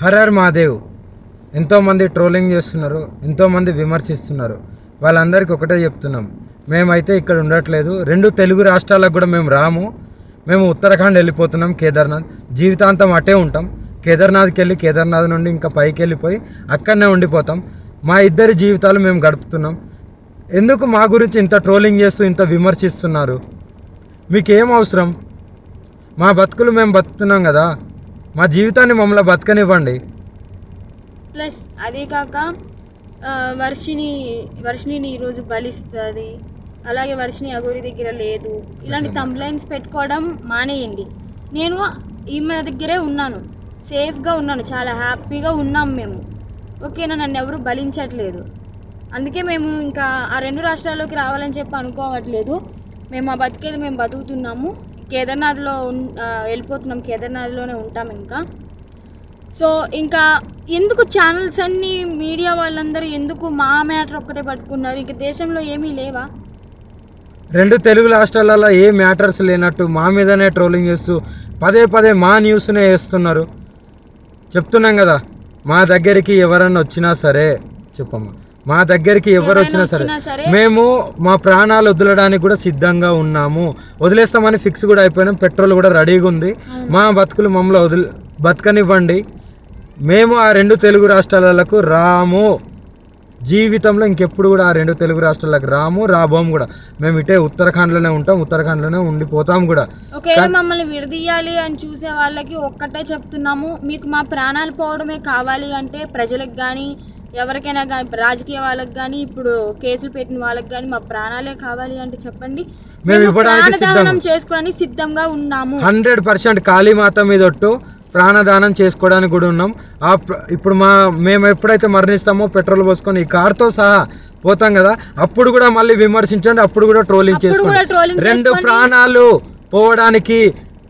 Her her Mahadev. ఎంతోమంది trolling చేస్తున్నారు, ఎంతోమంది విమర్శిస్తున్నారు. వాళ్ళందరికీ ఒకటే చెప్తున్నాం, మేమైతే ఇక్కడ ఉండట్లేదు. 2 తెలుగు రాష్ట్రాలకు కూడా మేము రాము. మేము ఉత్తరాఖండ్ వెళ్ళిపోతున్నాం, కేదార్నాథ్. జీవితాంతం అటే ఉంటాం. కేదార్నాథ్కి వెళ్ళి కేదార్నాథ్ నుండి ఇంకా పైకి వెళ్ళిపోయి అక్కడనే ఉండిపోతాం. మా ఇద్దరి జీవితాలు మేము గడుపుతున్నాం. ఎందుకు మా గురించి ఇంత ట్రోలింగ్ చేస్తూ ఇంత విమర్శిస్తున్నారు? మీకేం అవసరం? మా బతుకులు మేము బతుకుతున్నాం కదా, మా జీవితాన్ని మమ్మల్ని బతకనివ్వండి. ప్లస్ అదే కాక వర్షిని ఈరోజు బలిస్తుంది, అలాగే వర్షిని అఘోరి దగ్గర లేదు, ఇలాంటి తంబ్లైన్స్ పెట్టుకోవడం మానేయండి. నేను ఈమె దగ్గరే ఉన్నాను, సేఫ్గా ఉన్నాను, చాలా హ్యాపీగా ఉన్నాం మేము. ఓకేనా, నన్ను ఎవరు బలించట్లేదు. అందుకే మేము ఇంకా ఆ 2 రాష్ట్రాల్లోకి రావాలని చెప్పి అనుకోవట్లేదు. మేము ఆ బతికేది మేము బతుకుతున్నాము. కేదార్నాథ్లో వెళ్ళిపోతున్నాం, కేదార్నాథ్లోనే ఉంటాం ఇంకా. సో ఇంకా ఎందుకు ఛానల్స్ అన్నీ, మీడియా వాళ్ళందరూ ఎందుకు మా మ్యాటర్ ఒక్కటే పట్టుకున్నారు? ఇంక దేశంలో ఏమీ లేవా? 2 తెలుగు రాష్ట్రాలలో ఏ మ్యాటర్స్ లేనట్టు మా మీదనే ట్రోలింగ్ చేస్తూ పదే మా న్యూస్నే వేస్తున్నారు. చెప్తున్నాం కదా, మా దగ్గరికి ఎవరన్నా వచ్చినా సరే, చెప్పమ్మా, మా దగ్గరికి ఎవరు వచ్చినా సరే మేము మా ప్రాణాలు వదలడానికి కూడా సిద్ధంగా ఉన్నాము. వదిలేస్తామని ఫిక్స్ కూడా అయిపోయినాం. పెట్రోల్ కూడా రెడీగా ఉంది. మా బతుకులు మమ్మల్ని బతకనివ్వండి. మేము ఆ 2 తెలుగు రాష్ట్రాలకు రాము. జీవితంలో ఇంకెప్పుడు కూడా ఆ 2 తెలుగు రాష్ట్రాలకు రాబోము కూడా. మేము ఇటే ఉత్తరాఖండ్లోనే ఉంటాం, ఉత్తరాఖండ్లోనే ఉండిపోతాం కూడా. ఒకవేళ మమ్మల్ని విడదీయాలి అని చూసే వాళ్ళకి ఒక్కటే చెప్తున్నాము, మీకు మా ప్రాణాలు పోవడమే కావాలి అంటే ప్రజలకు కానీ ఎవరికైనా కానీ, రాజకీయ వాళ్ళకి కానీ, ఇప్పుడు కేసులు పెట్టిన వాళ్ళకి కానీ మా ప్రాణాలే కావాలి అంటే చెప్పండి, మేము ఇవ్వడానికి చేసుకోవడానికి సిద్ధంగా ఉన్నాము. 100% కాళీమాత మీద ఒట్టు ప్రాణదానం చేసుకోవడానికి కూడా ఉన్నాం. ఇప్పుడు మేము ఎప్పుడైతే మరణిస్తామో పెట్రోల్ పోసుకొని ఈ కార్తో సహా పోతాం కదా, అప్పుడు కూడా మళ్ళీ విమర్శించండి, అప్పుడు కూడా ట్రోలింగ్ చేసుకోండి. 2 ప్రాణాలు పోవడానికి,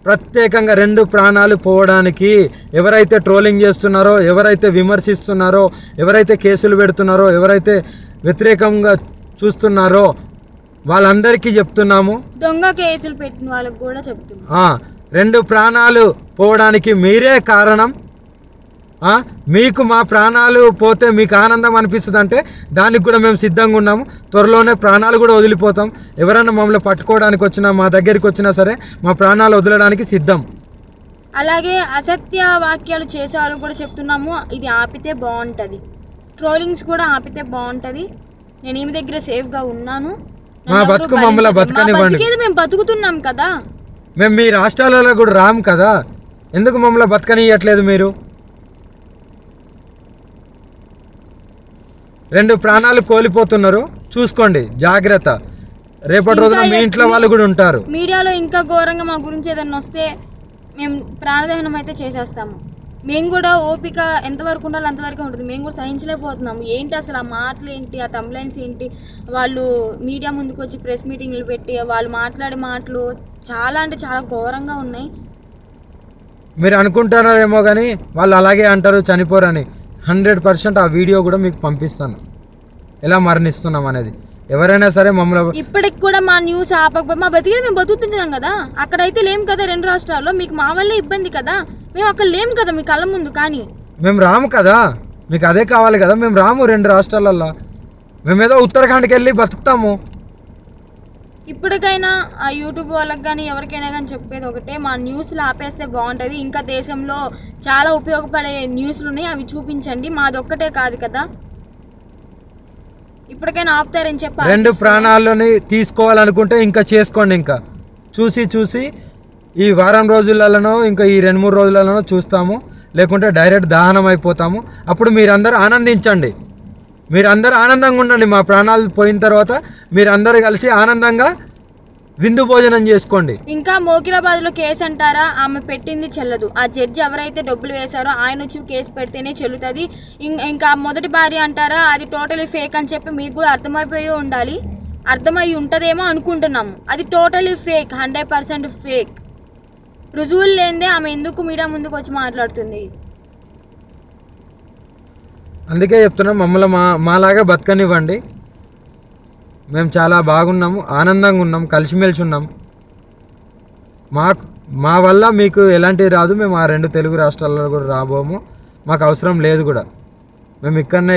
ప్రత్యేకంగా 2 ప్రాణాలు పోవడానికి ఎవరైతే ట్రోలింగ్ చేస్తున్నారో, ఎవరైతే విమర్శిస్తున్నారో, ఎవరైతే కేసులు పెడుతున్నారో, ఎవరైతే వ్యతిరేకంగా చూస్తున్నారో వాళ్ళందరికీ చెప్తున్నాము. దొంగ కేసులు పెట్టిన వాళ్ళకి కూడా చెప్తున్నాం, 2 ప్రాణాలు పోవడానికి మీరే కారణం. మీకు మా ప్రాణాలు పోతే మీకు ఆనందం అనిపిస్తుంది అంటే దానికి కూడా మేము సిద్ధంగా ఉన్నాము. త్వరలోనే ప్రాణాలు కూడా వదిలిపోతాం. ఎవరైనా మమ్మల్ని పట్టుకోవడానికి వచ్చినా, మా దగ్గరికి వచ్చినా సరే మా ప్రాణాలు వదలడానికి సిద్ధం. అలాగే అసత్య వాక్యాలు చేసే వాళ్ళు కూడా చెప్తున్నాము, ఇది ఆపితే బాగుంటుంది. ట్రోలింగ్స్ కూడా ఆపితే బాగుంటుంది. నేను ఈమె దగ్గర సేఫ్గా ఉన్నాను. మా బతుకు మమ్మల్ని బతకనివ్వండి. మేము బతుకుతున్నాం కదా, మేము మీ రాష్ట్రాలలో కూడా రాము కదా, ఎందుకు మమ్మల్ని బతకనియట్లేదు మీరు? 2 ప్రాణాలు కోల్పోతున్నారు, చూసుకోండి, జాగ్రత్త. రేపటి రోజున మీ ఇంట్లో వాళ్ళు కూడా ఉంటారు. మీడియాలో ఇంకా ఘోరంగా మా గురించి ఏదన్నా వస్తే మేము ప్రాణదహనం అయితే చేసేస్తాము. మేము కూడా ఓపిక ఎంతవరకు ఉండాలో అంతవరకే ఉంటుంది. మేము కూడా సహించలేకపోతున్నాము. ఏంటి అసలు ఆ మాటలు ఏంటి, ఆ తంబ్లైన్స్ ఏంటి, వాళ్ళు మీడియా ముందుకు వచ్చి ప్రెస్ మీటింగ్లు పెట్టి వాళ్ళు మాట్లాడే మాటలు చాలా అంటే చాలా ఘోరంగా ఉన్నాయి. మీరు అనుకుంటున్నారేమో కానీ వాళ్ళు అలాగే అంటారు, చనిపోరని. 100% ఆ వీడియో కూడా మీకు పంపిస్తాను, ఎలా మరణిస్తున్నాం అనేది. ఎవరైనా సరే మమ్మల్ని ఇప్పటికి కూడా మా న్యూస్ ఆపకపోతే మా బతికేది మేము బతుకుతున్నాం కదా. అక్కడైతే లేం కదా 2 రాష్ట్రాల్లో, మీకు మా వల్లే ఇబ్బంది కదా. మేము అక్కడ లేం కదా మీ కళ్ళ ముందు, కానీ మేము రాము కదా, మీకు అదే కావాలి కదా. మేము రాము 2 రాష్ట్రాలల్లో, మేమేదో ఉత్తరాఖండ్కి వెళ్ళి బతుకుతాము. ఇప్పటికైనా ఆ యూట్యూబ్ వాళ్ళకి కానీ ఎవరికైనా కానీ చెప్పేది ఒకటే, మా న్యూస్లు ఆపేస్తే బాగుంటుంది. ఇంకా దేశంలో చాలా ఉపయోగపడే న్యూస్లు ఉన్నాయి, అవి చూపించండి. మాది ఒక్కటే కాదు కదా, ఇప్పటికైనా ఆపుతారని చెప్పి. 2 ప్రాణాలని తీసుకోవాలనుకుంటే ఇంకా చేసుకోండి. ఇంకా చూసి ఈ వారం రోజులలోనో ఇంకా ఈ 2-3 రోజులలోనో చూస్తాము, లేకుంటే డైరెక్ట్ దహనం అయిపోతాము. అప్పుడు మీరందరూ ఆనందించండి, మీరందరూ ఆనందంగా ఉండండి. మా ప్రాణాలు పోయిన తర్వాత మీరందరూ కలిసి ఆనందంగా విందు భోజనం చేసుకోండి. ఇంకా మోకిరాబాద్లో కేసు అంటారా, ఆమె పెట్టింది చెల్లదు. ఆ జడ్జి ఎవరైతే డబ్బులు వేశారో ఆయన వచ్చి కేసు పెడితేనే చెల్లుతుంది. ఇంకా మొదటి భార్య అంటారా, అది టోటలీ ఫేక్ అని చెప్పి మీకు కూడా అర్థమైపోయి ఉండాలి. అర్థమై ఉంటుందేమో అనుకుంటున్నాము. అది టోటలీ ఫేక్, 100% ఫేక్. రుజువులు లేనిదే ఆమె ఎందుకు మీడియా ముందుకు వచ్చి మాట్లాడుతుంది? అందుకే చెప్తున్నాం, మమ్మల్ని మాలాగా బతకనివ్వండి. మేము చాలా బాగున్నాము, ఆనందంగా ఉన్నాం, కలిసిమెలిసి ఉన్నాం. మా వల్ల మీకు ఎలాంటివి రాదు. మేము ఆ 2 తెలుగు రాష్ట్రాల్లో కూడా రాబోము. మాకు అవసరం లేదు కూడా. మేము ఇక్కడనే